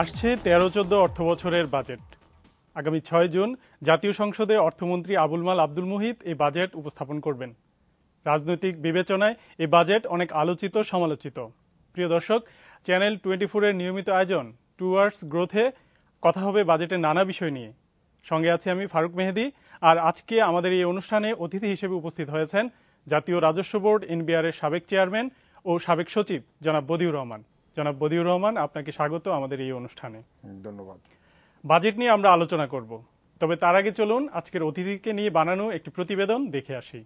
আসছে 13-14 অর্থবছরের বাজেট। আগামী 6 জুন জাতীয় সংসদে অর্থমন্ত্রী আবুল মাল আব্দুল মুহিত এই বাজেট উপস্থাপন করবেন। রাজনৈতিক বিবেচনায় এই বাজেট অনেক আলোচিত সমালোচিত। প্রিয় দর্শক, চ্যানেল 24-এর নিয়মিত আয়োজন টুয়ার্ডস গ্রোথে কথা হবে বাজেটের নানা বিষয় নিয়ে। সঙ্গে আছি আমি ফারুক মেহেদি। আর আজকে আমাদের এই অনুষ্ঠানে অতিথি হিসেবে উপস্থিত হয়েছেন জাতীয় রাজস্ব বোর্ড এনবিআর-এর সাবেক চেয়ারম্যান ও সাবেক সচিব জনাব বদিউর রহমান। জনাব বদিউর রহমান, আপনাকে স্বাগত আমাদের এই অনুষ্ঠানে। ধন্যবাদ। বাজেট নিয়ে আমরা আলোচনা করব, তবে তার আগে চলুন আজকের অতিথিকে নিয়ে বানানো একটি প্রতিবেদন দেখে আসি।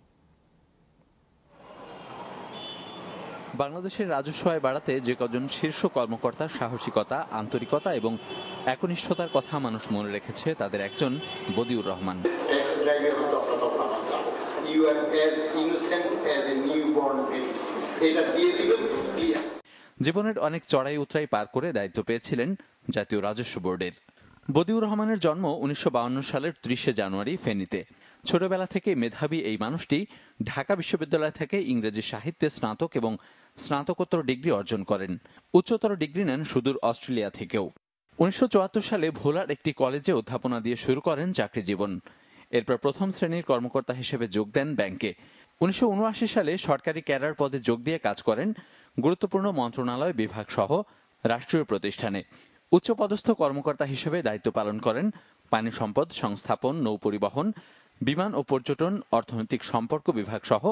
বাংলাদেশের রাজস্ব আয় বাড়াতে যে কজন শীর্ষ কর্মকর্তার সাহসিকতা, আন্তরিকতা এবং একনিষ্ঠতার কথা মানুষ মনে রেখেছে তাদের একজন বদিউর রহমান। জীবনের অনেক চড়াই উতরাই পার করে দায়িত্ব পেয়েছিলেন জাতীয় রাজস্ব বোর্ডের। বদিউর রহমানের জন্ম 1952 সালের 30 জানুয়ারি ফেনীতে। ছোটবেলা থেকে মেধাবী এই মানুষটি ঢাকা বিশ্ববিদ্যালয় থেকে ইংরেজি সাহিত্যে স্নাতক এবং স্নাতকোত্তর ডিগ্রি অর্জন করেন। উচ্চতর ডিগ্রি নেন সুদূর অস্ট্রেলিয়া থেকেও। 1974 সালে ভোলার একটি কলেজে অধ্যাপনা দিয়ে শুরু করেন চাকরি জীবন। এরপর প্রথম শ্রেণীর কর্মকর্তা হিসেবে যোগ দেন ব্যাংকে। 1979 সালে সরকারি ক্যাডার পদে যোগ দিয়ে কাজ করেন গুরুত্বপূর্ণ মন্ত্রণালয় বিভাগ সহ রাষ্ট্রীয় প্রতিষ্ঠানে। উচ্চপদস্থ কর্মকর্তা হিসেবে দায়িত্ব পালন করেন পানি সম্পদ, সংস্থাপন, নৌপরিবহন, বিমান ও পর্যটন, অর্থনৈতিক সম্পর্ক বিভাগ সহ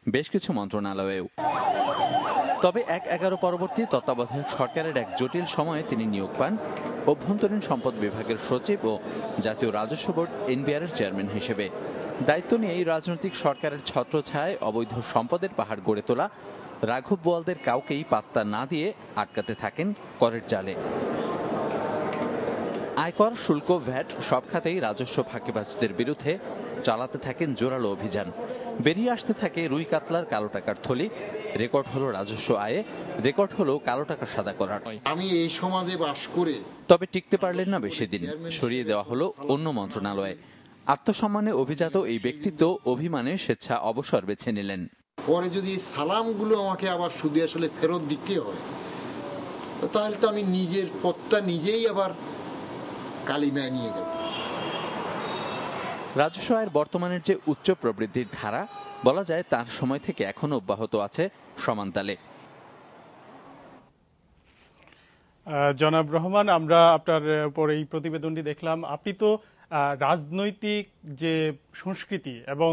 বেশ কিছু মন্ত্রণালয়েও। তবে 1/11 পরবর্তী তত্ত্বাবধায়ক সরকারের এক জটিল সময়ে তিনি নিয়োগ পান অভ্যন্তরীণ সম্পদ বিভাগের সচিব ও জাতীয় রাজস্ব বোর্ড এনবিআর-এর চেয়ারম্যান হিসেবে। দায়িত্ব নিয়ে এই রাজনৈতিক সরকারের ছত্রছায়ায় অবৈধ সম্পদের পাহাড় গড়ে তোলা রাঘব বোয়ালদের কাউকেই পাত্তা না দিয়ে আটকাতে থাকেন করের জালে। আয়কর, শুল্ক, ভ্যাট সব খাতেই রাজস্ব ফাঁকিবাজদের বিরুদ্ধে চালাতে থাকেন জোরালো অভিযান। বেরিয়ে আসতে থাকে রুই কাতলার কালো টাকার থলি। রেকর্ড হলো রাজস্ব আয়ে, রেকর্ড হলো কালো টাকা সাদা করার। আমি এই সমাজে বাস করে তবে টিকতে পারলেন না বেশি দিন, সরিয়ে দেওয়া হলো অন্য মন্ত্রণালয়ে। আত্মসম্মানে অভিজাত এই ব্যক্তিত্ব অভিমানে স্বেচ্ছা অবসর বেছে নিলেন। পরে যদি সালামগুলো আমাকে আবার সুদে আসলে ফেরত দিতে হয়, তাহলে তো আমি নিজের পথটা নিজেই আবার কালিমায় নিয়ে যাব। রাজস্ব আয়ের বর্তমানের যে উচ্চ প্রবৃদ্ধির ধারা, বলা যায় তার সময় থেকে এখনো অব্যাহত আছে সমান তালে। জনাব রহমান, আমরা আপনার উপর এই প্রতিবেদনটি দেখলাম। আপনি তো রাজনৈতিক যে সংস্কৃতি এবং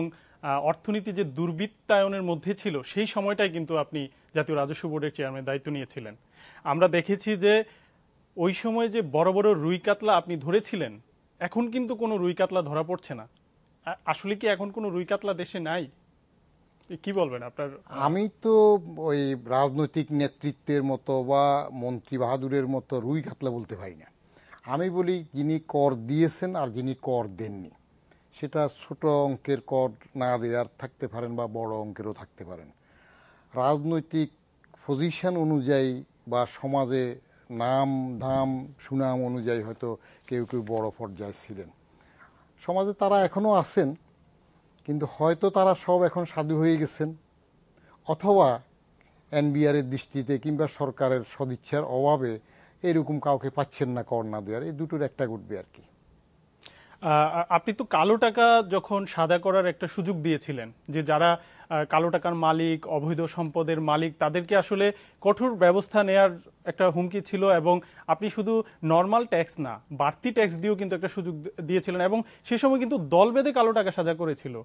অর্থনীতি যে দুর্বৃত্তায়নের মধ্যে ছিল, সেই সময়টাই কিন্তু আপনি জাতীয় রাজস্ব বোর্ডের চেয়ারম্যান দায়িত্ব নিয়েছিলেন। আমরা দেখেছি যে ওই সময় যে বড় বড় রুই কাতলা আপনি ধরেছিলেন, এখন কিন্তু কোনো রুই কাতলা ধরা পড়ছে না। আসলে কি এখন কোনো রুই কাতলা দেশে নাই? কি বলবেন আপনার? আমি তো ওই রাজনৈতিক নেতৃত্বের মতো বা মন্ত্রী বাহাদুরের মতো রুই কাতলা বলতে পারি না। আমি বলি যিনি কর দিয়েছেন আর যিনি কর দেননি, সেটা ছোট অঙ্কের কর না দেওয়ার থাকতে পারেন বা বড় অঙ্কেরও থাকতে পারেন। রাজনৈতিক পজিশন অনুযায়ী বা সমাজে নাম ধাম সুনাম অনুযায়ী হয়তো কেউ কেউ বড় পর্যায়ে ছিলেন, সমাজে তারা এখনও আছেন, কিন্তু হয়তো তারা সব এখন সাধু হয়ে গেছেন, অথবা এনবিআরের দৃষ্টিতে কিংবা সরকারের সদিচ্ছার অভাবে এরকম কাউকে পাচ্ছেন না কর না দেওয়ার। এই দুটোর একটা ঘটবে আর কি। আপনি তো কালো টাকা যখন সাদা করার একটা সুযোগ দিয়েছিলেন, যে যারা কালো টাকার মালিক, অবৈধ সম্পদের মালিক, তাদেরকে আসলে কঠোর ব্যবস্থা নেয়ার একটা হুমকি ছিল, এবং আপনি শুধু নর্মাল ট্যাক্স না, বাড়তি ট্যাক্স দিয়েও কিন্তু একটা সুযোগ দিয়েছিলেন, এবং সে সময় কিন্তু দল বেঁধে কালো টাকা সাদা করেছিল।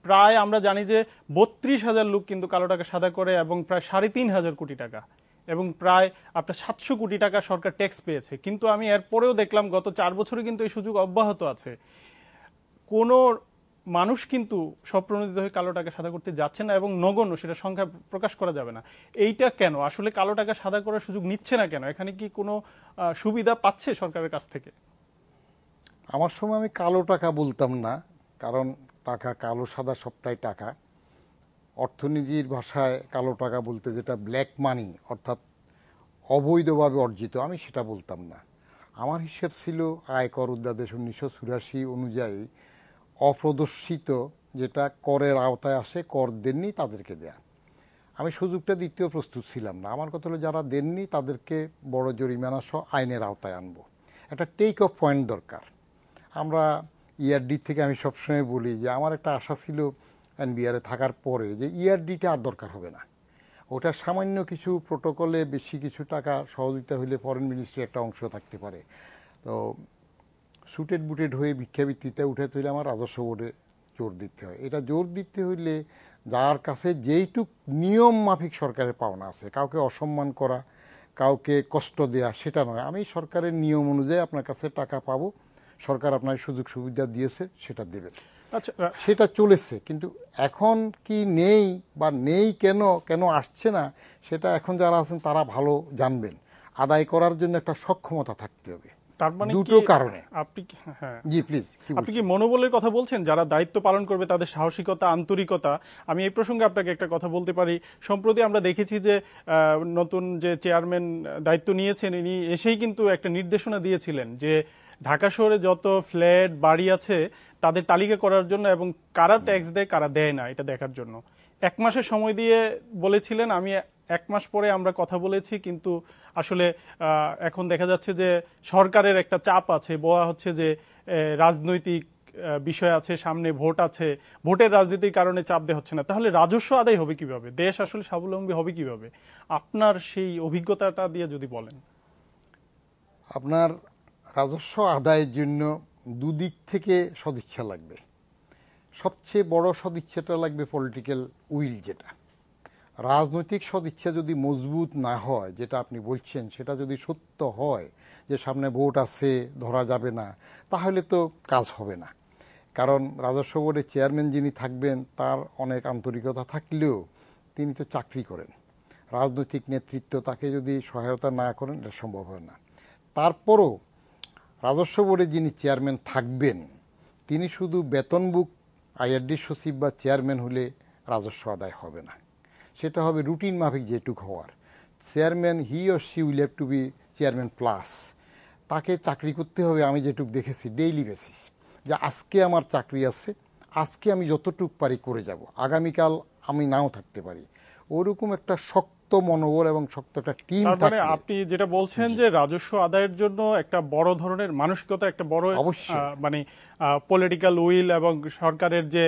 প্রায় আমরা জানি যে 32,000 লোক কিন্তু কালো টাকা সাদা করে, এবং প্রায় 3,500 কোটি টাকা, এবং প্রায় আপনার 700 কোটি টাকা সরকার ট্যাক্স পেয়েছে। কিন্তু আমি এরপরেও দেখলাম গত 4 বছরে কিন্তু এই সুযোগ অব্যাহত আছে। কোনো মানুষ কিন্তু স্বপ্রণোদিত হয়ে কালো টাকা সাদা করতে যাচ্ছে না, এবং নগণ্য, সেটা সংখ্যা প্রকাশ করা যাবে না। এইটা কেন? আসলে কালো টাকা সাদা করার সুযোগ নিচ্ছে না কেন? এখানে কি কোনো সুবিধা পাচ্ছে সরকারের কাছ থেকে? আমার সময় আমি কালো টাকা বলতাম না, কারণ টাকা কালো সাদা সবটাই টাকা। অর্থনীতির ভাষায় কালো টাকা বলতে যেটা ব্ল্যাক মানি, অর্থাৎ অবৈধভাবে অর্জিত, আমি সেটা বলতাম না। আমার হিসেব ছিল আয়কর অধ্যাদেশ 1984 অনুযায়ী অপ্রদর্শিত, যেটা করের আওতায় আসে, কর দেননি তাদেরকে দেয়া। আমি সুযোগটা দিতেও প্রস্তুত ছিলাম না। আমার কথা হলো যারা দেননি তাদেরকে বড় জরিমানা সহ আইনের আওতায় আনবো। একটা টেক অফ পয়েন্ট দরকার। আমরা ইআরডি থেকে আমি সবসময় বলি যে আমার একটা আশা ছিল এনবিআরে থাকার পরে যে ইআরডিটা আর দরকার হবে না, ওটা সামান্য কিছু প্রোটোকলে বেশি কিছু টাকা সহযোগিতা হলে ফরেন মিনিস্ট্রি একটা অংশ থাকতে পারে। তো সুটেড বুটেড হয়ে ভিক্ষাবৃত্তিতে উঠাতে হলে আমার রাজস্ব বোর্ডে জোর দিতে হয়। এটা জোর দিতে হইলে যার কাছে যেইটুক নিয়ম মাফিক সরকারের পাওনা আছে, কাউকে অসম্মান করা, কাউকে কষ্ট দেয়া সেটা নয়। আমি সরকারের নিয়ম অনুযায়ী আপনার কাছে টাকা পাবো, সরকার আপনার সুযোগ সুবিধা দিয়েছে সেটা দেবেন, আচ্ছা, সেটা চলেছে। কিন্তু এখন কি নেই বা নেই কেন কেন আসছে না, সেটা এখন যারা আছেন তারা ভালো জানবেন। আদায় করার জন্য একটা সক্ষমতা থাকতে হবে, তার মানে দুটো কি কারণে। আপনি হ্যাঁ, জি প্লিজ। আপনি কি মনোবলের কথা বলছেন যারা দায়িত্ব পালন করবে তাদের সাহসিকতা, আন্তরিকতা? আমি এই প্রসঙ্গে আপনাকে একটা কথা বলতে পারি। সম্প্রতি আমরা দেখেছি যে নতুন যে চেয়ারম্যান দায়িত্ব নিয়েছেন, ইনি এসেই কিন্তু একটা নির্দেশনা দিয়েছিলেন যে ঢাকা শহরে যত ফ্ল্যাট বাড়ি আছে তাদের তালিকা করার জন্য এবং কারা ট্যাক্স দেয় কারা দেয় না এটা দেখার জন্য 1 মাসের সময় দিয়ে বলেছিলেন। আমি 1 মাস পরে আমরা কথা বলেছি, কিন্তু আসলে এখন দেখা যাচ্ছে যে সরকারের একটা চাপ আছে, বলা হচ্ছে যে রাজনৈতিক বিষয় আছে, সামনে ভোট আছে, ভোটের রাজনীতির কারণে চাপ দেওয়া হচ্ছে না। তাহলে রাজস্ব আদায় হবে কিভাবে, দেশ আসলে স্বাবলম্বী হবে কিভাবে? আপনার সেই অভিজ্ঞতাটা দিয়ে যদি বলেন। আপনার রাজস্ব আদায়ের জন্য দুদিক থেকে সদিচ্ছা লাগবে। সবচেয়ে বড় সদিচ্ছাটা লাগবে পলিটিক্যাল উইল, যেটা রাজনৈতিক সদিচ্ছা যদি মজবুত না হয়, যেটা আপনি বলছেন সেটা যদি সত্য হয় যে সামনে ভোট আছে, ধরা যাবে না, তাহলে তো কাজ হবে না। কারণ রাজস্ব বোর্ডের চেয়ারম্যান যিনি থাকবেন তার অনেক আন্তরিকতা থাকলেও তিনি তো চাকরি করেন, রাজনৈতিক নেতৃত্ব তাকে যদি সহায়তা না করেন এটা সম্ভব হয় না। তারপরও রাজস্ব বোর্ডে যিনি চেয়ারম্যান থাকবেন তিনি শুধু বেতনভুক আইআরডি সচিব বা চেয়ারম্যান হলে রাজস্ব আদায় হবে না, সেটা হবে রুটিন মাফিক যেটুক হওয়ার। Chairman he or she will have to be chairman plus. তাকে চাকরি করতে হবে, আমি যেটুক দেখেছি ডেইলি বেসিস, যে আজকে আমার চাকরি আছে, আজকে আমি যতটুক পারি করে যাব, আগামীকাল আমি নাও থাকতে পারি। ওরকম একটা শক্ত মনোবল এবং শক্ত একটা টিম তার মানে থাকলে আপনি যেটা বলছেন যে রাজস্ব আদায়ের জন্য একটা বড় ধরনের মানসিকতা, একটা বড় অবশ্যই। মানে পলিটিক্যাল উইল এবং সরকারের যে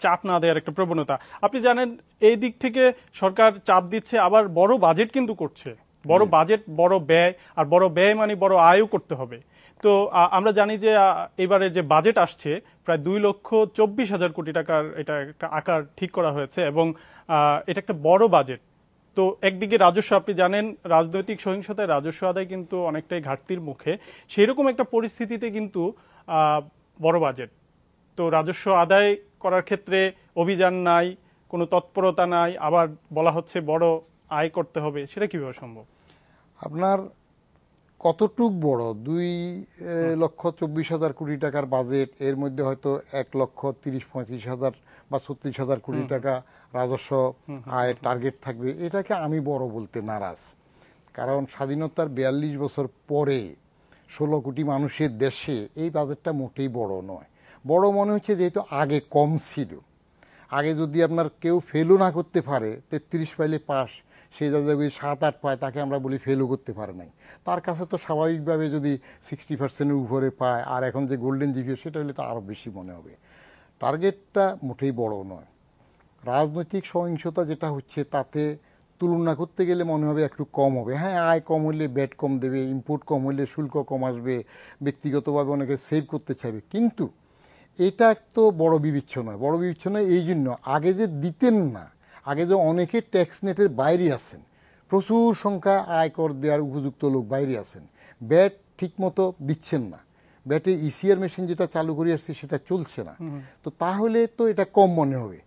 চাপ না দেওয়ার একটা প্রবণতা। আপনি জানেন এই দিক থেকে সরকার চাপ দিচ্ছে, আবার বড় বাজেট কিন্তু করছে, বড় বাজেট, বড় ব্যয়, আর বড় ব্যয় মানে বড় আয়ও করতে হবে। তো আমরা জানি যে এবারে যে বাজেট আসছে প্রায় 2,24,000 কোটি টাকার এটা একটা আকার ঠিক করা হয়েছে এবং এটা একটা বড় বাজেট। তো একদিকে রাজস্ব, আপনি জানেন রাজনৈতিক সহিংসতায় রাজস্ব আদায় কিন্তু অনেকটাই ঘাটতির মুখে, সেই রকম একটা পরিস্থিতিতে কিন্তু বড় বাজেট, তো রাজস্ব আদায় করার ক্ষেত্রে অভিযান নাই, কোনো তৎপরতা নাই, আবার বলা হচ্ছে বড় আয় করতে হবে, সেটা কিভাবে সম্ভব? আপনার কতটুক বড় 2,24,000 কোটি টাকার বাজেট, এর মধ্যে হয়তো 1,30,35,000 বা 36,000 কোটি টাকা রাজস্ব আয়ের টার্গেট থাকবে, এটাকে আমি বড় বলতে নারাজ। কারণ স্বাধীনতার 42 বছর পরে 16 কোটি মানুষের দেশে এই বাজেটটা মোটেই বড় নয়। বড় মনে হচ্ছে যেহেতু আগে কম ছিল। আগে যদি আপনার কেউ ফেলও না করতে পারে, 33 পাইলে পাস, সে যদি 7-8 পায় তাকে আমরা বলি ফেলও করতে পারে নাই। তার কাছে তো স্বাভাবিকভাবে যদি 60%-এর উপরে পায়, আর এখন যে গোল্ডেন জিপিএ সেটা হলে তো আরও বেশি মনে হবে। টার্গেটটা মোটেই বড় নয়। রাজনৈতিক সহিংসতা যেটা হচ্ছে তাতে তুলনা করতে গেলে মনে হবে একটু কম হবে। হ্যাঁ, আয় কম হলে ব্যাট কম দেবে, ইম্পোর্ট কম হলে শুল্ক কম আসবে, ব্যক্তিগতভাবে অনেকে সেভ করতে চাইবে, কিন্তু এটা তো বড় বিবেচ্য নয়। বড় বিবেচ্য নয় এই জন্য আগে যে দিতেন না, আগে যে অনেকে ট্যাক্স নেটের বাইরে আছেন, প্রচুর সংখ্যা আয়কর দেওয়ার উপযুক্ত লোক বাইরে আছেন, ব্যাট ঠিকমতো দিচ্ছেন না, ব্যাটে ইসিআর মেশিন যেটা চালু করে আসছে সেটা চলছে না, তো তাহলে তো এটা কম মনে হবে।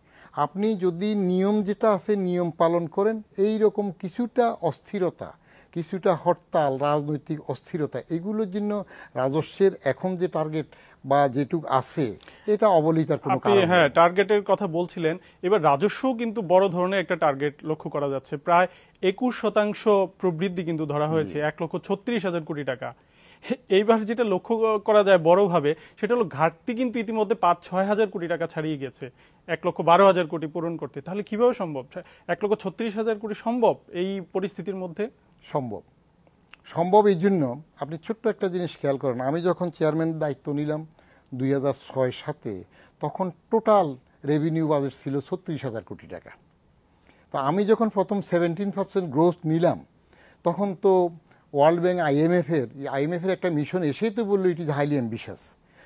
আপনি যদি নিয়ম যেটা আছে নিয়ম পালন করেন, এই রকম কিছুটা অস্থিরতা, কিছুটা হরতাল, রাজনৈতিক অস্থিরতা, এগুলোর জন্য রাজস্বের এখন যে টার্গেট বা যেটুক আছে এটা অবলিতার কোনো কারণ নেই। হ্যাঁ, টার্গেটের কথা বলছিলেন, এবার রাজস্বও কিন্তু বড় ধরনের একটা টার্গেট লক্ষ্য করা যাচ্ছে, প্রায় 21% প্রবৃদ্ধি কিন্তু ধরা হয়েছে, 1,36,000 কোটি টাকা। এইবার যেটা লক্ষ্য করা যায় বড়ভাবে সেটা হলো ঘাটতি কিন্তু ইতিমধ্যে 5-6 হাজার কোটি টাকা ছাড়িয়ে গেছে 1,12,000 কোটি পূরণ করতে। তাহলে কিভাবে সম্ভব 1,36,000 কোটি সম্ভব এই পরিস্থিতির মধ্যে? সম্ভব, সম্ভব এই জন্য আপনি ছোট্ট একটা জিনিস খেয়াল করেন, আমি যখন চেয়ারম্যানের দায়িত্ব নিলাম 2006-07, তখন টোটাল রেভিনিউ বাজেট ছিল 36,000 কোটি টাকা। তো আমি যখন প্রথম 17% গ্রোথ নিলাম, তখন তো ওয়ার্ল্ড ব্যাংক আইএমএফের একটা মিশন এসেই তো বললো ইট ইজ হাইলি অ্যাম্বিশাস।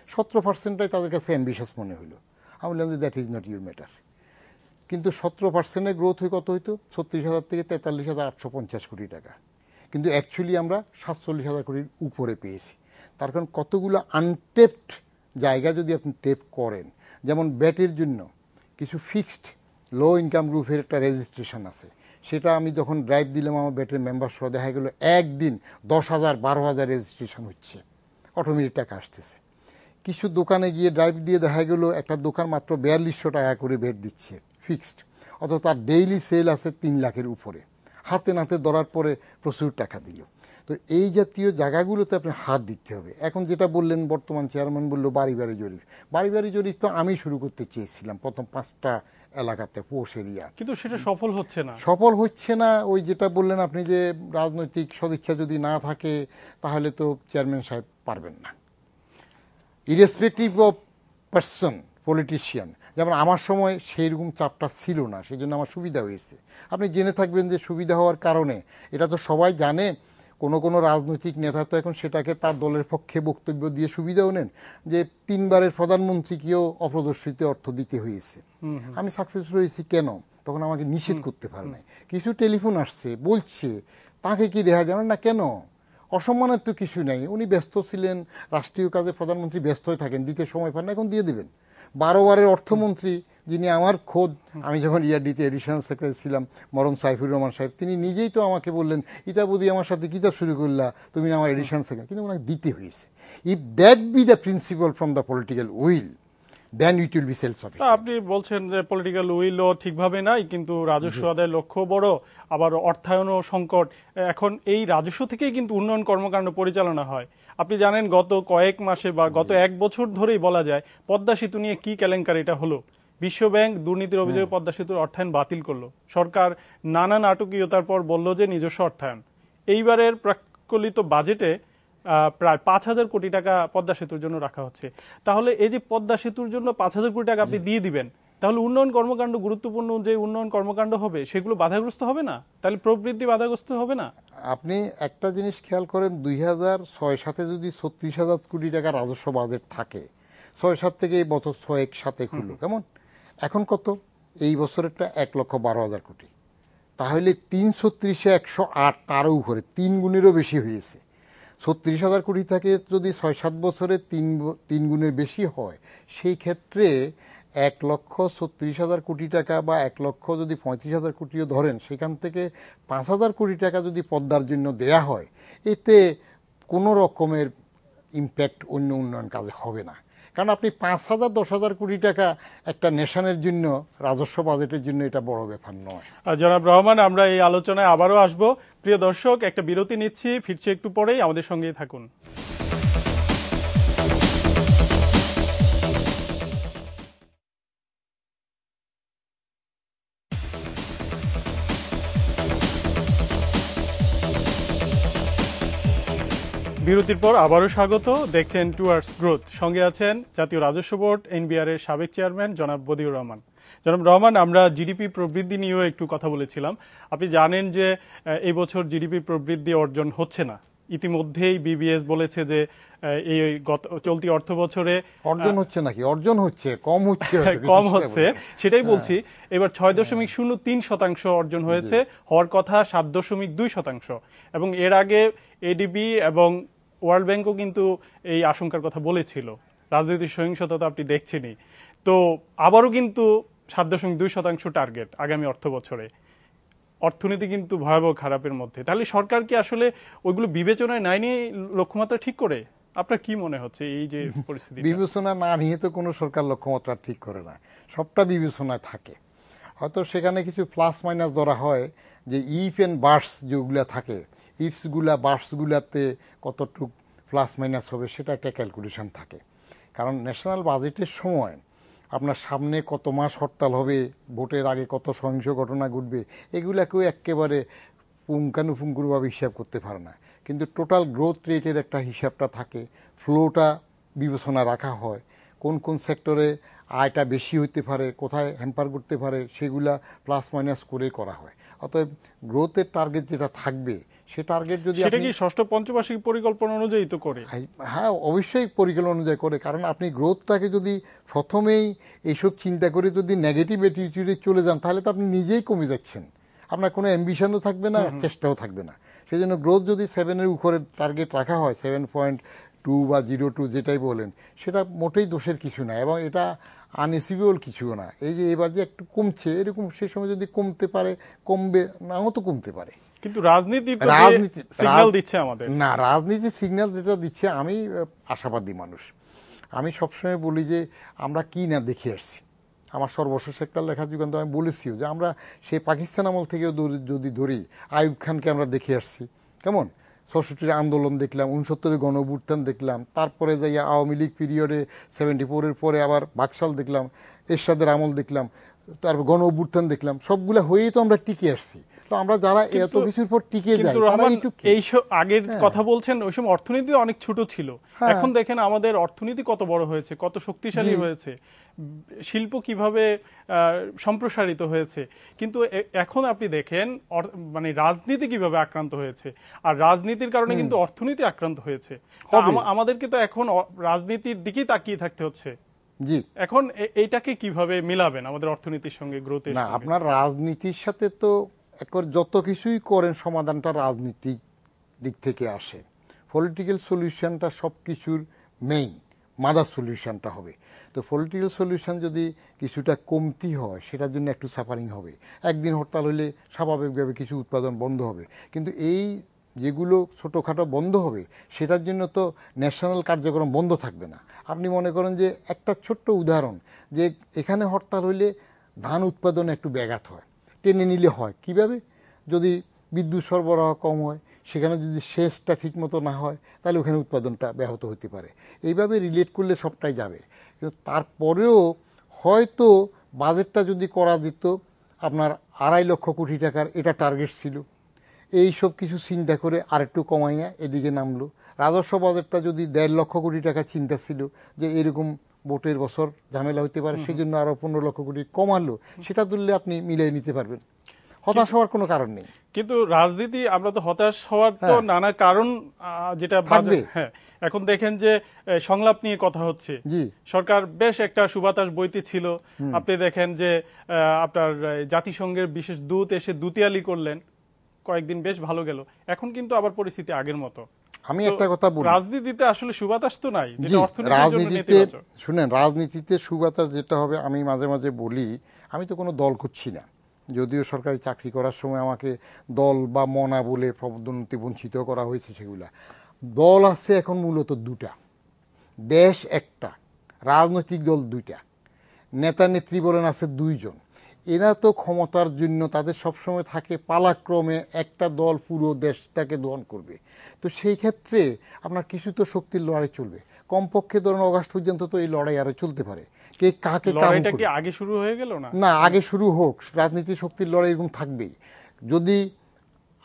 17%টাই তাদের কাছে অ্যাম্বিশাস মনে হলো। আমি বললাম যে that is not your matter. কিন্তু 17%-এর গ্রোথ হয়ে কত হইতো? 36,000 থেকে 43,850 কোটি টাকা। কিন্তু অ্যাকচুয়ালি আমরা 47,000 কোটির উপরে পেয়েছি। তার কারণ কতগুলো আনটেপড জায়গা যদি আপনি টেপ করেন, যেমন ব্যাটের জন্য কিছু ফিক্সড লো ইনকাম গ্রুপের একটা রেজিস্ট্রেশন আছে, সেটা আমি যখন ড্রাইভ দিলাম আমার ব্যাটের মেম্বার সহ, দেখা গেলো একদিন 10,000 12,000 রেজিস্ট্রেশন হচ্ছে, অটোমেটিক টাকা আসতেছে। কিছু দোকানে গিয়ে ড্রাইভ দিয়ে দেখা গেলো একটা দোকান মাত্র 4200 টাকা করে বেট দিচ্ছে ফিক্সড, অথচ তার ডেইলি সেল আছে 3 লাখের উপরে। হাতে নাতে ধরার পরে প্রচুর টাকা দিল। তো এই জাতীয় জায়গাগুলোতে আপনার হাত দিতে হবে। এখন যেটা বললেন, বর্তমান চেয়ারম্যান বললো বাড়ি বাড়ি জরিপ। বাড়ি বাড়ি জরিপ তো আমি শুরু করতে চেয়েছিলাম প্রথম 5টা এলাকাতে, পোষ এরিয়া, কিন্তু সেটা সফল হচ্ছে না। সফল হচ্ছে না। ওই যেটা বললেন আপনি যে রাজনৈতিক সদিচ্ছা যদি না থাকে, তাহলে তো চেয়ারম্যান সাহেব পারবেন না, ইরেসপেক্টিভ অফ পার্সন, পলিটিশিয়ান। যেমন আমার সময় সেই রকম চাপটা ছিল না, সেই জন্য আমার সুবিধা হয়েছে। আপনি জেনে থাকবেন যে সুবিধা হওয়ার কারণে, এটা তো সবাই জানে, কোনো রাজনৈতিক নেতা তো এখন সেটাকে তার দলের পক্ষে বক্তব্য দিয়ে সুবিধাও নেন, যে 3বারের প্রধানমন্ত্রীকেও অপ্রদর্শিত অর্থ দিতে হয়েছে। আমি সাকসেসফুল হয়েছি কেন? তখন আমাকে নিষেধ করতে পারে নাই। কিছু টেলিফোন আসছে, বলছে তাকে কি রেহা জানেন না কেন? অসম্মানের তো কিছু নাই, উনি ব্যস্ত ছিলেন, রাষ্ট্রীয় কাজে প্রধানমন্ত্রী ব্যস্ত হয়ে থাকেন, দিতে সময় পান না, এখন দিয়ে দেবেন। 12 বারের অর্থমন্ত্রী, যিনি আমার খোদ, আমি যখন ইয়ারডিতে এডিশনাল সেক্রেটারি ছিলাম, মরম সাইফুর রহমান সাহেব, তিনি নিজেই তো আমাকে বললেন, ইতাবুদি আমার সাথে কিতাব শুরু করলা, তুমি আমার এডিশনাল সেক্রেটারি, কিন্তু ওনাকে দিতে হয়েছে। If that be the principle from the political will, then it will be self sufficient. আপনি বলছেন যে পলিটিক্যাল উইলও ঠিকভাবে নাই, কিন্তু রাজস্ব আদায়ের লক্ষ্য বড়, আবার অর্থায়নও সংকট। এখন এই রাজস্ব থেকেই কিন্তু উন্নয়ন কর্মকাণ্ড পরিচালনা হয়। আপনি জানেন গত কয়েক মাসে বা গত 1 বছর ধরেই বলা যায় পদ্মা সেতু নিয়ে কি কেলেঙ্কারিটা হলো। বিশ্বব্যাংক দুর্নীতির অভিযোগে পদ্মা সেতুর অর্থায়ন বাতিল করলো। সরকার নানা নাটকীয়তার পর বলল যে নিজস্ব অর্থায়ন। এইবারের প্রাক্কলিত বাজেটে প্রায় 5,000 কোটি টাকা পদ্মা সেতুর জন্য রাখা হচ্ছে। তাহলে এই যে পদ্মা সেতুর জন্য 5,000 কোটি টাকা আপনি দিয়ে দিবেন, তাহলে উন্নয়ন কর্মকাণ্ড, গুরুত্বপূর্ণ যে উন্নয়ন কর্মকাণ্ড হবে সেগুলো বাধাগ্রস্ত হবে না? তাহলে প্রবৃদ্ধি বাধাগ্রস্ত হবে না? আপনি একটা জিনিস খেয়াল করেন, 2006-07 যদি 36,000 কোটি টাকা রাজস্ব বাজেট থাকে, 6-7 থেকে এই বছর 6-1-7 হলো, কেমন? এখন কত? এই বছরেরটা 1,12,000 কোটি। তাহলে 330-এ 108, তারও উপরে 3 গুণেরও বেশি হয়েছে। 36,000 কোটি থেকে যদি 6-7 বছরে 3 গুণের বেশি হয়, সেই ক্ষেত্রে 1,36,000 কোটি টাকা বা 1,35,000 কোটিও ধরেন, সেখান থেকে 5,000 কোটি টাকা যদি পদ্মার জন্য দেয়া হয়, এতে কোনো রকমের ইম্প্যাক্ট অন্য উন্নয়ন কাজে হবে না। কারণ আপনি 5,000-10,000 কোটি টাকা একটা নেশনের জন্য, রাজস্ব বাজেটের জন্য, এটা বড় ব্যাপার নয়। জনাব রহমান, আমরা এই আলোচনায় আবারও আসবো। প্রিয় দর্শক, একটা বিরতি নিচ্ছি, ফিরছি একটু পরেই, আমাদের সঙ্গেই থাকুন। বিরতির পর আবারও স্বাগত। দেখছেন টুয়ার্ডস গ্রোথ, সঙ্গে আছেন জাতীয় রাজস্ব বোর্ড এনবিআর এর সাবেক চেয়ারম্যান জনাব বদিউর রহমান। জনাব রহমান, আমরা জিডিপি প্রবৃদ্ধি নিয়েও একটু কথা বলেছিলাম। আপনি জানেন যে এই বছর জিডিপি প্রবৃদ্ধি অর্জন হচ্ছে না। ইতিমধ্যেই বিবিএস বলেছে যে এই চলতি অর্থ বছরে অর্জন হচ্ছে নাকি, অর্জন হচ্ছে, কম হচ্ছে, কম হচ্ছে, সেটাই বলছি। এবার 6.03% অর্জন হয়েছে, হওয়ার কথা 7.2%। এবং এর আগে এডিবি এবং ওয়ার্ল্ড ব্যাংকও কিন্তু এই আশঙ্কার কথা বলেছিল। রাজনৈতিক সহিংসতা তো আপনি দেখছেনই। তো আবারও কিন্তু 7.2% টার্গেট আগামী অর্থ বছরে। অর্থনীতি কিন্তু ভয়াবহ খারাপের মধ্যে। তাহলে সরকার কি আসলে ওইগুলো বিবেচনায় নেয়নি লক্ষ্যমাত্রা ঠিক করে? আপনার কি মনে হচ্ছে এই যে পরিস্থিতি? বিবেচনা না নিয়ে তো কোনো সরকার লক্ষ্যমাত্রা ঠিক করে না, সবটা বিবেচনায় থাকে। হয়তো সেখানে কিছু প্লাস মাইনাস ধরা হয়, যে ইফ এন্ড বার্স যেগুলা থাকে, ইফসগুলা বার্সগুলাতে কতটুক প্লাস মাইনাস হবে, সেটা একটা ক্যালকুলেশন থাকে। কারণ ন্যাশনাল বাজেটের সময় আপনার সামনে কত মাস হরতাল হবে, ভোটের আগে কত সহিংস ঘটনা ঘটবে, এগুলাকেও একেবারে পুঙ্খানুপুঙ্খভাবে হিসাব করতে পারে না, কিন্তু টোটাল গ্রোথ রেটের একটা হিসাবটা থাকে, ফ্লোটা বিবেচনা রাখা হয়, কোন কোন সেক্টরে আয়টা বেশি হইতে পারে, কোথায় হ্যাম্পার করতে পারে, সেগুলা প্লাস মাইনাস করে করা হয়। অতএব গ্রোথের টার্গেট যেটা থাকবে সে টার্গেট যদি সেটা কি ষষ্ঠ পঞ্চবার্ষিক পরিকল্পনা অনুযায়ী তো করে? হ্যাঁ, অবশ্যই পরিকল্পনা অনুযায়ী করে, কারণ আপনি গ্রোথটাকে যদি প্রথমেই এইসব চিন্তা করে যদি নেগেটিভ অ্যাটিটিউডে চলে যান তাহলে তো আপনি নিজেই কমে যাচ্ছেন, আপনার কোনো অ্যাম্বিশনও থাকবে না, চেষ্টাও থাকবে না। সেই জন্য গ্রোথ যদি 7-এর উপরে টার্গেট রাখা হয়, 7.2 বা 0.2 যেটাই বলেন, সেটা মোটেই দোষের কিছু না এবং এটা আনএচিভেবল কিছুও না। এই যে এবার যে একটু কমছে, এরকম সেই সময় যদি কমতে পারে, কমবে, নাও তো কমতে পারে। কিন্তু রাজনীতি সিগন্যাল দিচ্ছে আমাদের না, রাজনীতি সিগন্যাল যেটা দিচ্ছে, আমি আশাবাদী মানুষ। আমি সবসময় বলি যে আমরা কি না দেখে আসছি। আমার সর্বশেষ একটা লেখা যুগান্ত আমি বলেছিও যে আমরা সেই পাকিস্তান আমল থেকেও যদি ধরি, আইয়ুব খানকে আমরা দেখে আসছি কেমন, ৬৬-এর আন্দোলন দেখলাম, ৬৯-এর গণ অভ্যুত্থান দেখলাম, তারপরে যাই আওয়ামী লীগ পিরিয়ডে 74-এর পরে আবার বাকশাল দেখলাম, এরশাদের আমল দেখলাম, তারপর গণ অভ্যুত্থান দেখলাম, সবগুলা হয়েই তো আমরা টিকে আসছি। তো আমরা যারা এত কিছুর পর টিকে যাই, এই আগের কথা বলছেন, ওই সময় অর্থনীতি অনেক ছোট ছিল, এখন দেখেন আমাদের অর্থনীতি কত বড় হয়েছে, কত শক্তিশালী হয়েছে, শিল্প কিভাবে সম্প্রসারিত হয়েছে। কিন্তু এখন আপনি দেখেন মানে রাজনীতি কিভাবে আক্রান্ত হয়েছে, আর রাজনীতির কারণে কিন্তু অর্থনীতি আক্রান্ত হয়েছে। আমাদেরকে তো এখন রাজনীতির দিকেই তাকিয়ে থাকতে হচ্ছে। জি, এখন এইটাকে কিভাবে মিলাবেন আমাদের অর্থনীতির সঙ্গে, গ্রোথের না, সঙ্গে? আপনার রাজনীতির সাথে তো একবার যত কিছুই করেন সমাধানটা রাজনীতিক দিক থেকে আসে। পলিটিক্যাল সলিউশনটা সব কিছুর মেইন, মাদার সলিউশনটা হবে। তো পলিটিক্যাল সলিউশন যদি কিছুটা কমতি হয়, সেটার জন্য একটু সাফারিং হবে। একদিন হরতাল হলে স্বাভাবিকভাবে কিছু উৎপাদন বন্ধ হবে, কিন্তু এই যেগুলো ছোটোখাটো বন্ধ হবে সেটার জন্য তো ন্যাশনাল কার্যক্রম বন্ধ থাকবে না। আপনি মনে করেন যে একটা ছোট্ট উদাহরণ, যে এখানে হরতাল হইলে ধান উৎপাদনে একটু ব্যাঘাত হয়, টেনে নিলে হয় কিভাবে, যদি বিদ্যুৎ সরবরাহ কম হয়, সেখানে যদি সেচটা ঠিকমতো না হয়, তাহলে ওখানে উৎপাদনটা ব্যাহত হতে পারে। এইভাবে রিলেট করলে সবটাই যাবে। কিন্তু তারপরেও হয়তো বাজেটটা যদি করা যেত আপনার 2.5 লক্ষ কোটি টাকার, এটা টার্গেট ছিল, এই সব কিছু চিন্তা করে আরেকটু কমাইয়া এদিকে নামলো। রাজস্ব বাজেটটা যদি 1.5 লক্ষ কোটি টাকা চিন্তা ছিল যে এরকম ভোটের বছর ঝামেলা হতে পারে, সেই জন্য আরো 15 লক্ষ কোটি কমালো, সেটা তুললে আপনি মিলিয়ে নিতে পারবেন। হতাশ হওয়ার কোনো কারণ নেই। কিন্তু রাজনীতি, আমরা তো হতাশ হওয়ার তো নানা কারণ যেটা থাকবে। হ্যাঁ, এখন দেখেন যে সংলাপ নিয়ে কথা হচ্ছে, সরকার বেশ একটা সুবাতাস বইতে ছিল। আপনি দেখেন যে আপনার জাতিসংঘের বিশেষ দূত এসে দুতিয়ালি করলেন, কয়েকদিন বেশ ভালো গেল। এখন কিন্তু আবার পরিস্থিতি আগের মতো। আমি একটা কথা বলি, রাজনীতিতে আসলে সুবাতাস তো নাই, যেটা অর্থনীতির জন্য রাজনীতিতে নেতিবাচক। শুনেন, রাজনীতিতে সুবাতাস যেটা হবে, আমি মাঝে মাঝে বলি, আমি তো কোনো দল করছি না, যদিও সরকারি চাকরি করার সময় আমাকে দল বা মনা বলে পদোন্নতি বঞ্চিত করা হয়েছে। সেগুলা দল আছে এখন মূলত দুটা, দেশ একটা, রাজনৈতিক দল দুইটা, নেতা নেত্রী বলেন আছে 2 জন। এরা তো ক্ষমতার জন্য তাদের সবসময় থাকে পালাক্রমে একটা দল পুরো দেশটাকে দমন করবে। তো সেই ক্ষেত্রে আপনার কিছু তো শক্তির লড়াই চলবে, কমপক্ষে ধরুন অগাস্ট পর্যন্ত তো এই লড়াই আরো চলতে পারে। কে কাকে লড়াইটা কি আগে শুরু হয়ে গেল না? না, আগে শুরু হোক, রাজনীতি শক্তির লড়াই এরকম থাকবেই। যদি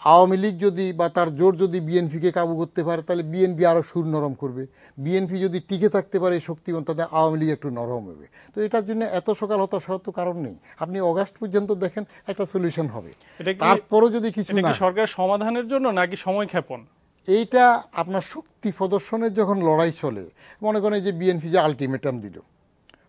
আওয়ামী লীগ যদি বা তার জোর যদি বিএনপিকে কাবু করতে পারে, তাহলে বিএনপি আরো সুর নরম করবে। বিএনপি যদি টিকে থাকতে পারে শক্তিমান, তাহলে আওয়ামী লীগ একটু নরম হবে। তো এটার জন্য এত সকাল হতাশ হওয়ার তো কারণ নেই। আপনি অগাস্ট পর্যন্ত দেখেন একটা সলিউশন হবে, তারপরও যদি কিছু না। সরকার সমাধানের জন্য নাকি সময় ক্ষেপণ? এইটা আপনার শক্তি প্রদর্শনের যখন লড়াই চলে, মনে করেন যে বিএনপি যে আলটিমেটাম দিল,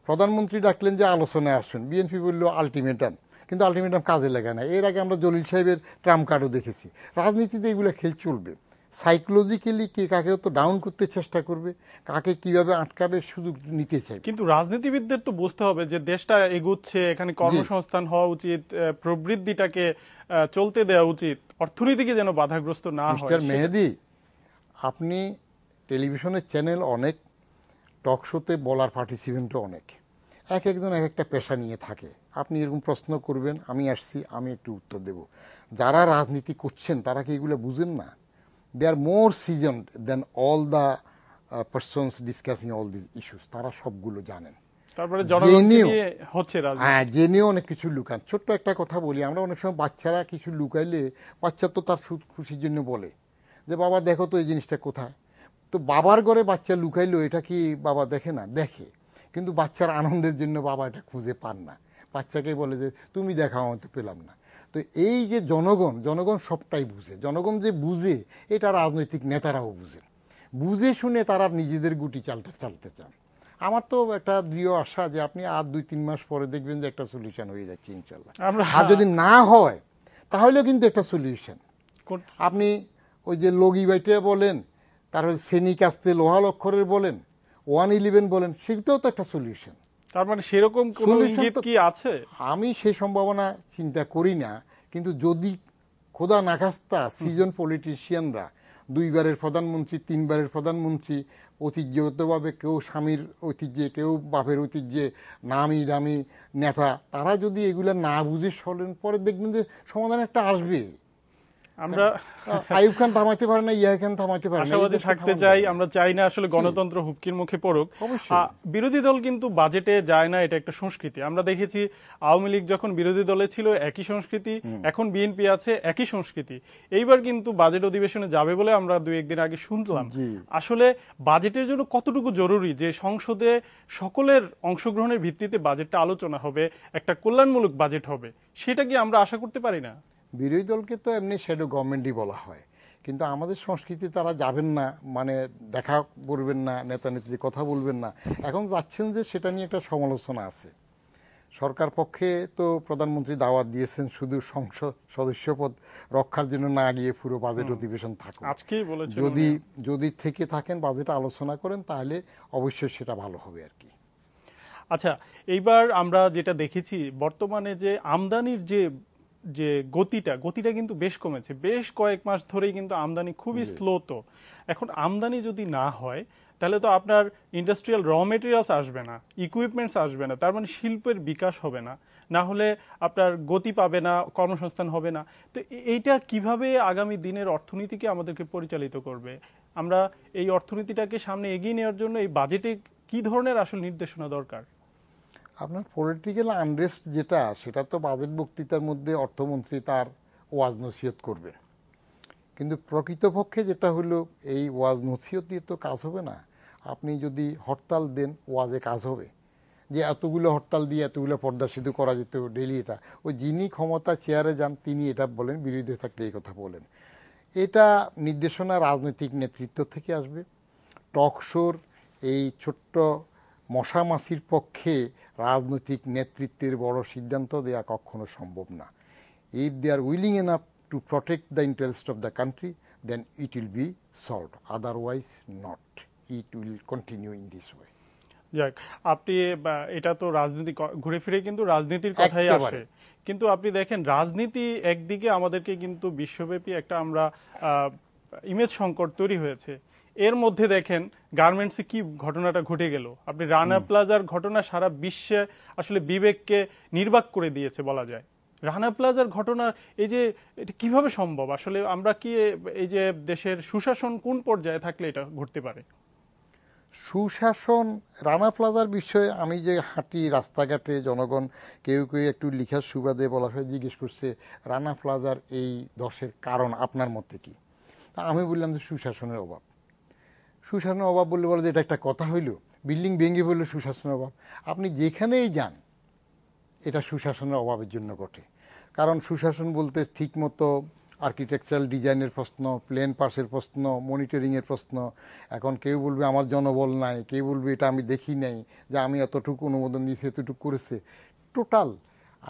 প্রধানমন্ত্রী ডাকলেন যে আলোচনায় আসেন, বিএনপি বলল আলটিমেটাম, কিন্তু আলটিমেটাম কাজে লাগে না। এর আগে আমরা জলিল সাহেবের ট্রাম্প কার্ডও দেখেছি। রাজনীতিতে এগুলো খেল চলবে, সাইকোলজিক্যালি কে কাকে তো ডাউন করতে চেষ্টা করবে, কাকে কিভাবে আটকাবে সুযোগ নিতে চাই। কিন্তু রাজনীতিবিদদের তো বুঝতে হবে যে দেশটা এগুচ্ছে, এখানে কর্মসংস্থান হওয়া উচিত, প্রবৃদ্ধিটাকে চলতে দেওয়া উচিত, অর্থনীতিকে যেন বাধাগ্রস্ত না হয়। মিস্টার মেহেদী, আপনি টেলিভিশনের চ্যানেল অনেক, টক শোতে বলার পার্টিসিপেন্টও অনেক, একজন এক একটা পেশা নিয়ে থাকে। আপনি এরকম প্রশ্ন করবেন, আমি আসছি, আমি একটু উত্তর দেব। যারা রাজনীতি করছেন তারা কি এগুলো বুঝেন না? They are more seasoned than all the persons discussing all this issues. তারা সবগুলো জানেন। তারপরে জনগণকে নিয়ে হচ্ছে রাজনীতি। হ্যাঁ, জেনেও অনেক কিছু লুকান। ছোট্ট একটা কথা বলি, আমরা অনেক সময় বাচ্চারা কিছু লুকাইলে বাচ্চা তো তার খুশির জন্য বলে যে বাবা দেখো তো এই জিনিসটা কোথায়। তো বাবার ঘরে বাচ্চা লুকাইলো, এটা কি বাবা দেখে না? দেখে, কিন্তু বাচ্চার আনন্দের জন্য বাবা এটা খুঁজে পান না, বাচ্চাকে বলে যে তুমি দেখাও, আমি তো পেলাম না। তো এই যে জনগণ সবটাই বুঝে, জনগণ যে বুঝে এটা রাজনৈতিক নেতারাও বুঝে শুনে তারা নিজেদের গুটি চালতে চান। আমার তো একটা দৃঢ় আশা যে আপনি আর 2-3 মাস পরে দেখবেন যে একটা সলিউশন হয়ে যাচ্ছে ইনশাল্লাহ। আর যদি না হয় তাহলেও কিন্তু একটা সলিউশন। আপনি ওই যে লগি বাইটে বলেন, তারপরে শ্রেণী কাস্তে লোহা লক্ষরের বলেন, 111 বলেন, সেটাও তো একটা সলিউশন। তার মানে সেরকম কোনো ইঙ্গিত কি আছে? আমি সেই সম্ভাবনা চিন্তা করি না, কিন্তু যদি খোদা নাখাস্তা সিজন পলিটিশিয়ানরা 2বারের প্রধানমন্ত্রী, 3বারের প্রধানমন্ত্রী, ঐতিহ্যগতভাবে কেউ স্বামীর ঐতিহ্যে, কেউ বাপের ঐতিহ্যে নামি দামি নেতা, তারা যদি এগুলা না বুঝে চলেন, পরে দেখবেন যে সমাধান একটা আসবে। আমরা আইয়ুব খান থামাইতে পারে না, ইয়া খান থামাইতে পারে না, আশাবাদী থাকতে চাই। আমরা চাই না আসলে গণতন্ত্র হুমকির মুখে পড়ুক। বিরোধী দল কিন্তু বাজেটে যায় না, এটা একটা সংস্কৃতি। আমরা দেখেছি আওয়ামী লীগ যখন বিরোধী দলে ছিল একই সংস্কৃতি, এখন বিএনপি আছে একই সংস্কৃতি। এইবার কিন্তু বাজেট অধিবেশনে যাবে বলে আমরা 2-1 দিন আগে শুনলাম। আসলে বাজেটের জন্য কতটুকু জরুরি যে সংসদে সকলের অংশগ্রহণের ভিত্তিতে বাজেটটা আলোচনা হবে, একটা কল্যাণমূলক বাজেট হবে, সেটা কি আমরা আশা করতে পারি না? বিরোধী দলকে তো এমনি শ্যাডো গভর্নমেন্টই বলা হয়, কিন্তু আমাদের সংস্কৃতি তারা যাবেন না, মানে দেখা করবেন না, নেতা নেত্রী কথা বলবেন না। এখন যাচ্ছেন যে সেটা নিয়ে একটা সমালোচনা আছে। সরকার পক্ষে তো প্রধানমন্ত্রী দাওয়াত দিয়েছেন শুধু সংসদ সদস্যপদ রক্ষার জন্য না গিয়ে পুরো বাজেট অধিবেশন থাকুন। আজকেই বলেছেন যদি থেকে থাকেন, বাজেট আলোচনা করেন, তাহলে অবশ্যই সেটা ভালো হবে আর কি। আচ্ছা, এইবার আমরা যেটা দেখেছি বর্তমানে যে আমদানির যে গতিটা কিন্তু বেশ কমেছে। বেশ কয়েক মাস ধরেই কিন্তু আমদানি খুবই স্লো। তো এখন আমদানি যদি না হয় তাহলে তো আপনার ইন্ডাস্ট্রিয়াল র মেটেরিয়ালস আসবে না, ইকুইপমেন্টস আসবে না, তার মানে শিল্পের বিকাশ হবে না, না হলে আপনার গতি পাবে না, কর্মসংস্থান হবে না। তো এইটা কিভাবে আগামী দিনের অর্থনীতিকে আমাদেরকে পরিচালিত করবে? আমরা এই অর্থনীতিটাকে সামনে এগিয়ে নেওয়ার জন্য এই বাজেটে কি ধরনের আসল নির্দেশনা দরকার? আপনার পলিটিক্যাল আনরেস্ট যেটা, সেটা তো বাজেট বক্তৃতার মধ্যে অর্থমন্ত্রী তার ওয়াজ নসিহত করবে, কিন্তু প্রকৃতপক্ষে যেটা হলো এই ওয়াজ নসিহত দিয়ে তো কাজ হবে না। আপনি যদি হরতাল দেন, ওয়াজে কাজ হবে? যে এতগুলো হরতাল দিয়ে এতগুলো পর্দা সেতু করা যেত ডেলি, এটা ওই যিনি ক্ষমতা চেয়ারে যান তিনি এটা বলেন, বিরোধী থাকলে এই কথা বলেন। এটা নির্দেশনা রাজনৈতিক নেতৃত্ব থেকে আসবে। টকশোর এই ছোট্ট মশামাছির পক্ষে রাজনৈতিক নেতৃত্বের বড় সিদ্ধান্ত দেওয়া কখনো সম্ভব না। If they are willing enough to protect the interest of the country, then it will be solved. Otherwise not. It will continue in this way. যাক, আপনি এটা তো রাজনীতি ঘুরে ফিরে কিন্তু রাজনীতির কথাই আসে, কিন্তু আপনি দেখেন রাজনীতি একদিকে আমাদেরকে কিন্তু বিশ্বব্যাপী একটা আমরা ইমেজ সংকট তৈরি হয়েছে। এর মধ্যে দেখেন গার্মেন্টসে কি ঘটনাটা ঘটে গেল। আপনি রানা প্লাজার ঘটনা সারা বিশ্বে আসলে বিবেককে নির্বাক করে দিয়েছে বলা যায়। রানা প্লাজার ঘটনা এই যে এটা কিভাবে সম্ভব? আসলে আমরা কি এই যে দেশের সুশাসন কোন পর্যায়ে থাকলে এটা ঘটতে পারে? সুশাসন, রানা প্লাজার বিষয়ে আমি যে হাঁটি রাস্তাঘাটে, জনগণ কেউ একটু লিখার সুবাদে বলা হয় জিজ্ঞেস করছে রানা প্লাজার এই দোষের কারণ আপনার মতে কি? তা আমি বললাম যে সুশাসনের অভাব। সুশাসনের অভাব বললে যে এটা একটা কথা হইল, বিল্ডিং ভেঙে বললে সুশাসনের অভাব। আপনি যেখানেই যান এটা সুশাসনের অভাবের জন্য ঘটে। কারণ সুশাসন বলতে ঠিকমতো আর্কিটেকচারাল ডিজাইনের প্রশ্ন, প্লেন পাসের প্রশ্ন, মনিটরিংয়ের প্রশ্ন। এখন কেউ বলবে আমার জনবল নাই, কেউ বলবে এটা আমি দেখি নাই, যে আমি এতটুকু অনুমোদন দিয়েছি, এতটুকু করেছে। টোটাল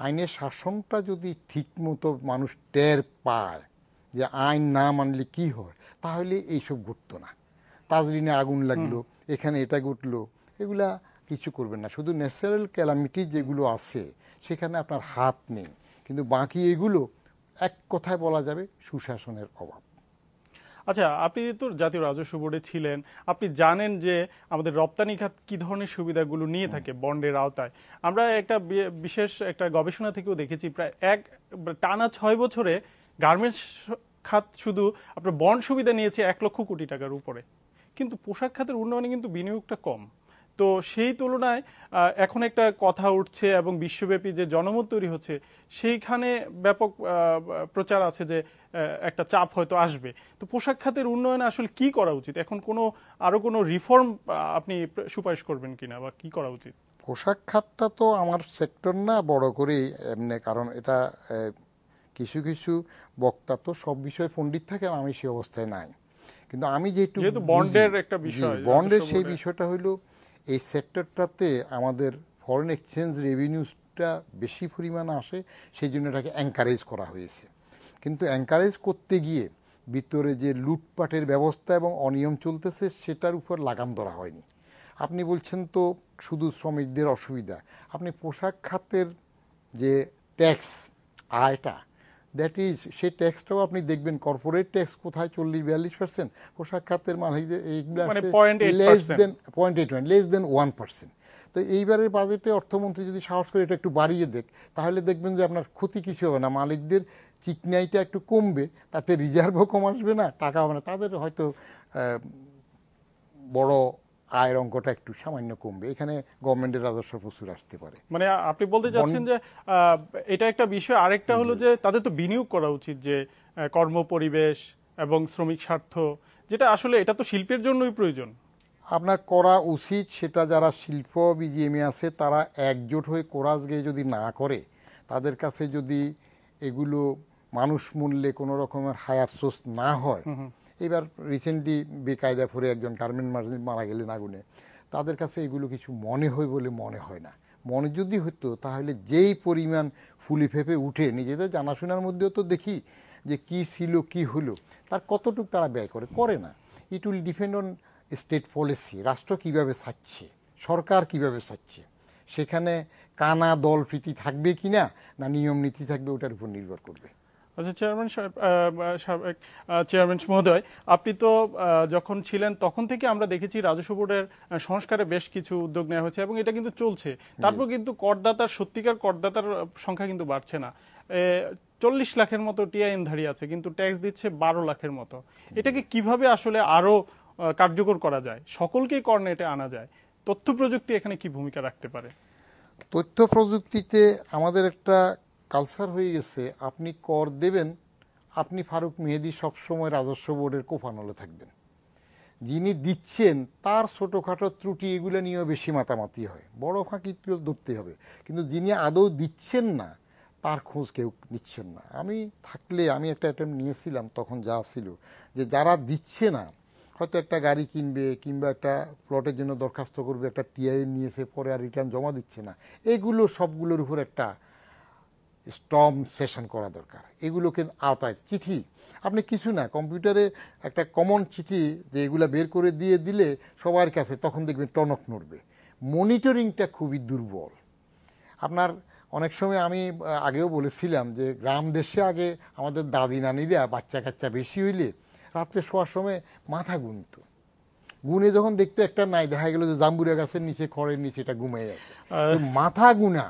আইনের শাসনটা যদি ঠিকমতো মানুষ টের পায় যে আইন না মানলে কি হয়, তাহলে এইসব ঘটতো না। তাজরিনে আগুন লাগলো, এখানে এটা ঘটলো, এগুলা কিছু করবেন না। শুধু ন্যাচারাল ক্যালামিটি যেগুলো আছে সেখানে আপনার হাত নেই, কিন্তু বাকি এগুলো এক কথায় বলা যাবে সুশাসনের অভাব। আচ্ছা, আপনি তো জাতীয় রাজস্ব বোর্ডে ছিলেন, আপনি জানেন যে আমাদের রপ্তানি খাত কি ধরনের সুবিধাগুলো নিয়ে থাকে বন্ডের আওতায়। আমরা একটা বিশেষ একটা গবেষণা থেকেও দেখেছি প্রায় টানা 6 বছরে গার্মেন্টস খাত শুধু আপনার বন্ড সুবিধা নিয়েছে 1 লক্ষ কোটি টাকার উপরে, কিন্তু পোশাক খাতের উন্নয়নে কিন্তু বিনিয়োগটা কম। তো সেই তুলনায় এখন একটা কথা উঠছে এবং বিশ্বব্যাপী যে জনমত তৈরি হচ্ছে সেইখানে ব্যাপক প্রচার আছে যে একটা চাপ হয়তো আসবে। তো পোশাক খাতের উন্নয়নে আসলে কি করা উচিত? এখন আরো কোনো রিফর্ম আপনি সুপারিশ করবেন কিনা, বা কি করা উচিত? পোশাক খাতটা তো আমার সেক্টর না বড় করে এমনি, কারণ এটা কিছু কিছু বক্তা তো সব বিষয়ে পণ্ডিত থাকেন, আমি সেই অবস্থায় নাই। কিন্তু আমি যেহেতু বন্ডের একটা বিষয়, বন্ডের সেই বিষয়টা হইলো এই সেক্টরটাতে আমাদের ফরেন এক্সচেঞ্জ রেভিনিউটা বেশি পরিমাণে আসে, সেই জন্য এটাকে এনকারেজ করা হয়েছে। কিন্তু এনকারেজ করতে গিয়ে ভিতরে যে লুটপাটের ব্যবস্থা এবং অনিয়ম চলতেছে সেটার উপর লাগাম ধরা হয়নি। আপনি বলছেন তো শুধু শ্রমিকদের অসুবিধা, আপনি পোশাক খাতের যে ট্যাক্স আয়টা, দ্যাট ইজ সেই ট্যাক্সটাও আপনি দেখবেন কর্পোরেট ট্যাক্স কোথায় 40-42%, পোশাক খাতের মালিকদের এইগুলো লেস দেন 1%। তো এইবারের বাজেটে অর্থমন্ত্রী যদি সাহস করে এটা একটু বাড়িয়ে দেখ, তাহলে দেখবেন যে আপনার ক্ষতি কিছু হবে না, মালিকদের চিকনাইটা একটু কমবে, তাতে রিজার্ভও কম আসবে না, টাকা হবে না, তাদের হয়তো বড় আয়ের অঙ্কটা একটু সামান্য কমবে, এখানে গভর্নমেন্টের রাজস্ব প্রচুর আসতে পারে। মানে আপনি বলতে চাচ্ছেন যে এটা একটা বিষয়। আরেকটা হলো যে তাদের তো বিনিয়োগ করা উচিত, যে কর্মপরিবেশ এবং শ্রমিক স্বার্থ, যেটা আসলে এটা তো শিল্পের জন্যই প্রয়োজন। আপনার করা উচিত, সেটা যারা শিল্প বিজিএমে আছে তারা একজোট হয়ে কোরাস গিয়ে যদি না করে, তাদের কাছে যদি এগুলো মানুষ মূল্যে কোনো রকমের হায়ার সোর্স না হয়। এবার রিসেন্টলি বেকায়দা ফরে একজন গার্মেন্ট মারা গেলেন আগুনে, তাদের কাছে এগুলো কিছু মনে হয় বলে মনে হয় না। মনে যদি হতো তাহলে যেই পরিমাণ ফুলি ফেপে উঠে, নিজেদের জানাশোনার মধ্যেও তো দেখি যে কি ছিল কি হলো, তার কতটুকু তারা ব্যয় করে না। It will depend on state policy, রাষ্ট্র কিভাবে চাচ্ছে, সরকার কিভাবে চাচ্ছে, সেখানে কানা দল প্রীতি থাকবে কিনা না নিয়ম নীতি থাকবে, ওটার উপর নির্ভর করবে। আচ্ছা চেয়ারম্যান মহোদয়, আপনি তো যখন ছিলেন তখন থেকে আমরা দেখেছি রাজস্ব বোর্ডের সংস্কারে বেশ কিছু উদ্যোগ নেওয়া হয়েছে এবং এটা কিন্তু চলছে। তারপর কিন্তু সত্যিকার করদাতার সংখ্যা কিন্তু বাড়ছে না। 40 লাখের মতো টিআইএনধারী আছে, কিন্তু ট্যাক্স দিচ্ছে 12 লাখের মতো। এটাকে কিভাবে আসলে আরো কার্যকর করা যায়, সকলকেই কর নেটে আনা যায়? তথ্য প্রযুক্তি এখানে কি ভূমিকা রাখতে পারে? তথ্য প্রযুক্তিতে আমাদের একটা কালচার হয়ে গেছে, আপনি কর দেবেন, আপনি ফারুক মেহেদী সবসময় রাজস্ব বোর্ডের কোফানলে থাকবেন, যিনি দিচ্ছেন তার ছোটোখাটো ত্রুটি এগুলো নিয়েও বেশি মাতামাতি হয়, বড় ফাঁকি ধরতে হবে, কিন্তু যিনি আদৌ দিচ্ছেন না তার খোঁজ কেউ নিচ্ছেন না। আমি থাকলে আমি একটা অ্যাটেম্প নিয়েছিলাম, তখন যা ছিল যে যারা দিচ্ছে না, হয়তো একটা গাড়ি কিনবে কিংবা একটা প্লটের জন্য দরখাস্ত করবে, একটা টিআই নিয়েছে, পরে আর রিটার্ন জমা দিচ্ছে না, এগুলো সবগুলোর উপর একটা স্টর্ম সেশন করা দরকার। এগুলোকে আওতায় চিঠি, আপনি কিছু না, কম্পিউটারে একটা কমন চিঠি যে এগুলা বের করে দিয়ে দিলে সবার কাছে, তখন দেখবেন টনক নড়বে। মনিটরিংটা খুবই দুর্বল। আপনার অনেক সময় আমি আগেও বলেছিলাম যে গ্রাম দেশে আগে আমাদের দাদি নানিরা বাচ্চা কাচ্চা বেশি হইলে রাত্রে শোয়ার সময় মাথা গুনত, গুনে যখন দেখতে একটা নাই, দেখা গেল যে জাম্বুরা গাছের নিচে খড়ের নিচে এটা ঘুমিয়ে আছে। মাথা গুনা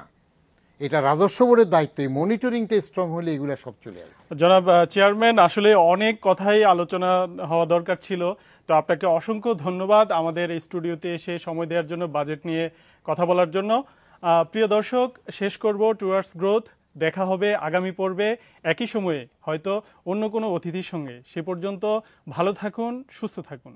এটা রাজস্ব বোর্ডের দায়িত্ব, এই মনিটরিংটা স্ট্রং হলে এগুলো সব চলে আসবে। জনাব চেয়ারম্যান, আসলে অনেক কথাই আলোচনা হওয়া দরকার ছিল, তো আপনাকে অসংখ্য ধন্যবাদ আমাদের এই স্টুডিওতে এসে সময় দেওয়ার জন্য, বাজেট নিয়ে কথা বলার জন্য। প্রিয় দর্শক, শেষ করব টুয়ার্ডস গ্রোথ। দেখা হবে আগামী পর্বে একই সময়ে, হয়তো অন্য কোনো অতিথির সঙ্গে। সে পর্যন্ত ভালো থাকুন, সুস্থ থাকুন।